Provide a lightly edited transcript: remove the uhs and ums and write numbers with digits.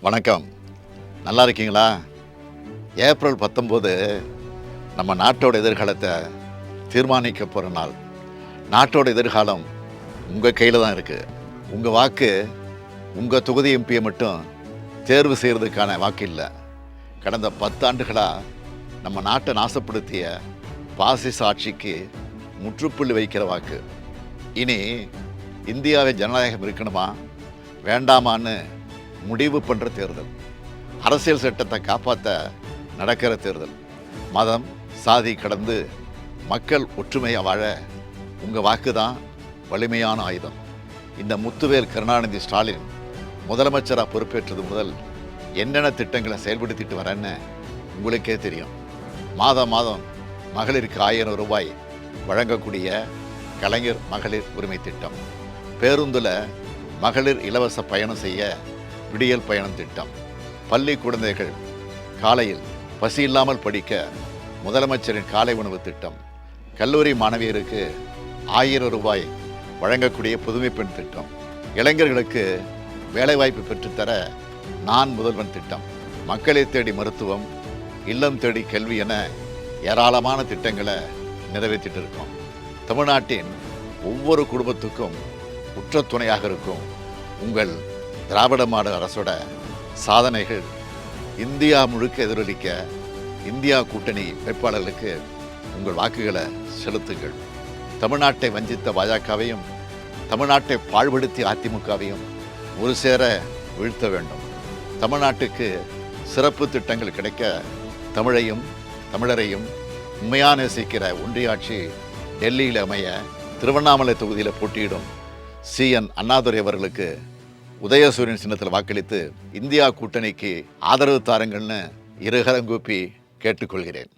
வணக்கம். நல்லா இருக்கீங்களா? ஏப்ரல் 19 நம்ம நாட்டோட எதிர்காலத்தை தீர்மானிக்க போகிற நாள். நாட்டோட எதிர்காலம் உங்கள் கையில் தான் இருக்குது. உங்கள் வாக்கு உங்கள் தொகுதி எம்பியை மட்டும் தேர்வு செய்கிறதுக்கான வாக்கு இல்லை. கடந்த 10 ஆண்டுகளாக நம்ம நாட்டை நாசப்படுத்திய பாசிச ஆட்சிக்கு முற்றுப்புள்ளி வைக்கிற வாக்கு. இனி இந்தியாவை ஜனநாயகம் இருக்கணுமா வேண்டாமான்னு முடிவு பண்ணுற தேர்தல். அரசியல் சட்டத்தை காப்பாற்ற நடக்கிற தேர்தல். மதம் சாதி கடந்து மக்கள் ஒற்றுமையாக வாழ உங்கள் வாக்கு தான் வலிமையான ஆயுதம். இந்த முத்துவேல் கருணாநிதி ஸ்டாலின் முதலமைச்சராக பொறுப்பேற்றது முதல் என்னென்ன திட்டங்களை செயல்படுத்திட்டு வரேன்னு உங்களுக்கே தெரியும். மாதம் மகளிருக்கு 1000 ரூபாய் வழங்கக்கூடிய கலைஞர் மகளிர் உரிமை திட்டம், பேருந்தில் மகளிர் இலவச பயணம் செய்ய விடியல் பயணம் திட்டம், பள்ளி குழந்தைகள் காலையில் பசி இல்லாமல் படிக்க முதலமைச்சரின் காலை உணவு திட்டம், கல்லூரி மாணவியருக்கு 1000 ரூபாய் வழங்கக்கூடிய புதுமை பெண் திட்டம், இளைஞர்களுக்கு வேலைவாய்ப்பு பெற்றுத்தர நான் முதல்வன் திட்டம், மக்களை தேடி மருத்துவம், இல்லம் தேடி கல்வி என ஏராளமான திட்டங்களை நிறைவேற்றிட்டு இருக்கோம். தமிழ்நாட்டின் ஒவ்வொரு குடும்பத்துக்கும் உற்ற துணையாக இருக்கும் உங்கள் திராவிட மாடல் அரசோட சாதனைகள் இந்தியா முழுக்க எதிரொலிக்க இந்தியா கூட்டணி வேட்பாளர்களுக்கு உங்கள் வாக்குகளை செலுத்துங்கள். தமிழ்நாட்டை வஞ்சித்த பாஜகவையும் தமிழ்நாட்டை பாழ்படுத்திய அதிமுகவையும் ஒரு சேர வீழ்த்த வேண்டும். தமிழ்நாட்டுக்கு சிறப்பு திட்டங்கள் கிடைக்க தமிழையும் தமிழரையும் உண்மையாக நேசிக்கிற ஒன்றிய ஆட்சி டெல்லியில் அமைய திருவண்ணாமலை தொகுதியில் போட்டியிடும் CN அண்ணாதுரை அவர்களுக்கு உதயசூரியன் சின்னத்தில் வாக்களித்து இந்தியா கூட்டணிக்கு ஆதரவு தாருங்கள்னு இருகரம் கூப்பி கேட்டுக்கொள்கிறேன்.